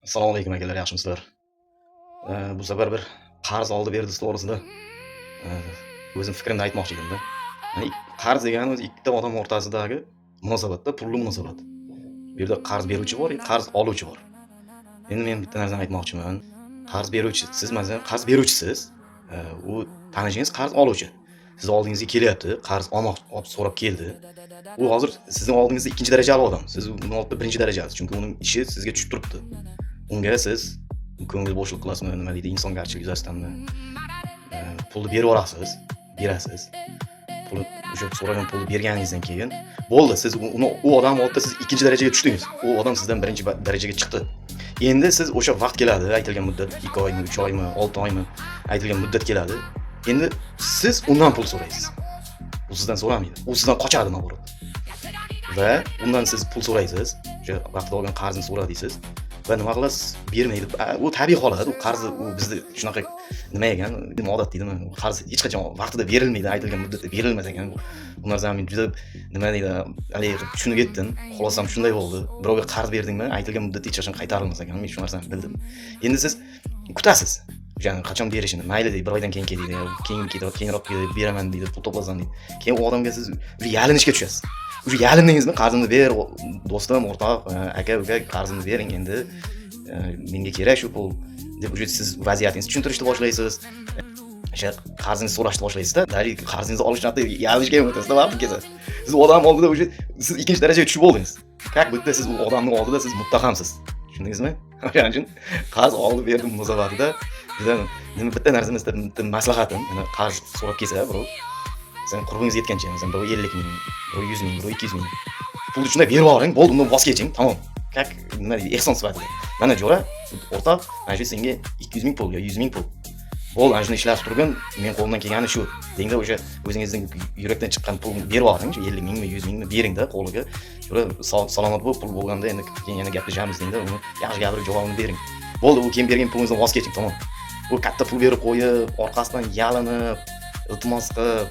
Assalomu alaykum akalar, yaxshimisizlar? Bu safar bir qarz oldi-berdi to'g'risida o'zim fikrimni aytmoqchi edimda. Ya'ni qarz degani o'zi ikkita odam o'rtasidagi munosabatda, pulli munosabat. Bu yerda qarz beruvchi bor, qarz oluvchi bor. Endi men bitta narsani aytmoqchiman. Qarz beruvchi siz, masalan, qarz beruvchisiz. U tanishingiz qarz oluvchi. Siz oldingizga kelyapti, qarz olib so'rab keldi. U hozir sizning oldingizda ikkinchi darajali odam. Siz uning oldida birinchi darajasiz, chunki uning ishi sizga tushib turibdi. Unga siz ko'ngil bo'shliq qilasizmi, nima deydi, insongarchilik yuzasidanmi, pulni berib yuborasiz, berasiz. Pulni o'sha so'ragan pulni berganingizdan keyin bo'ldi, siz u odam oldida siz ikkinchi darajaga tushdingiz. U odam sizdan birinchi darajaga chiqdi. Endi siz o'sha vaqt keladi, aytilgan muddat 2 oymi, 3 oymi, 6 oymi aytilgan muddat keladi. Endi siz undan pul so'raysiz. U sizdan so'ramaydi. U sizdan qochadi naborat. Va undan siz pul so'raysiz. O'sha vaqtida olgan qarzni so'ra deysiz. Va nima qilasiz? Bermaydi. U tabiiy holat. U qarz u bizda shunaqa nima ekan, odat deydimi? Qarz hech qachon vaqtida berilmaydi, aytilgan muddatda berilmas ekan. Bu narsani men juda nima deydi, haligi tushunib yetdim. Xulosam shunday bo'ldi. Birovga qarz berdingmi, aytilgan muddatda hech qachon qaytarilmas ekan. Men shu narsani bildim. Endi siz kutasiz. Ya'ni qachon berishini, mayli deydi, bir oydan keyin kel deydi, keyinroq beraman deydi, pul to'plasam deydi. Keyin u odamga siz yalinishga tushasiz. Уже yalindingizmi, qarzimni ber, do'stim, o'rtoq, aka, uka, qarzimni bering endi. Menga kerak shu pul deb уже siz vaziyatingizni tushuntirishni boshlaysiz. O'sha qarzingizni so'rashni boshlaysiz-da, dalil qarzingizni olish uchun yalishga o'tasizda, vaqt ketasiz. Siz odam oldida уже siz ikkinchi darajaga tushib bo'ldingiz. Как будто siz u odamning oldida siz muttahamsiz. Tushundingizmi? O'shaning uchun qarz oldi-berdi munosabatida juda nima bitta narsani bitta maslahatim, mana qarz so'rab kelsa birov, sen qurbingiz yetgancha, masalan, birov 50 ming, birov 100 ming, birov 200 ming. Pulni shunday berib yuboring, bo'ldi, undan voz keching, tamom. Как nima deydi, ehson sifatida. Mana jo'ra, o'rtoq, mana shu senga 200 ming pul yo 100 ming pul. Bo'ldi, ana shuni ishlatib turgin, men qo'limdan kelgani shu. Dengda o'sha o'zingizning yurakdan chiqqan pulni berib yuboring, 50 mingmi, 100 mingmi beringda qo'liga. Jo'ra salomat bo'lib pul bo'lganda endi keyin yana gaplashamiz dengda, uni yaxshi gapirib javobini bering. Bo'ldi, u keyin bergan pulingizdan voz keching, tamom. U katta pul berib qo'yib, orqasidan yalinib, iltimos qilib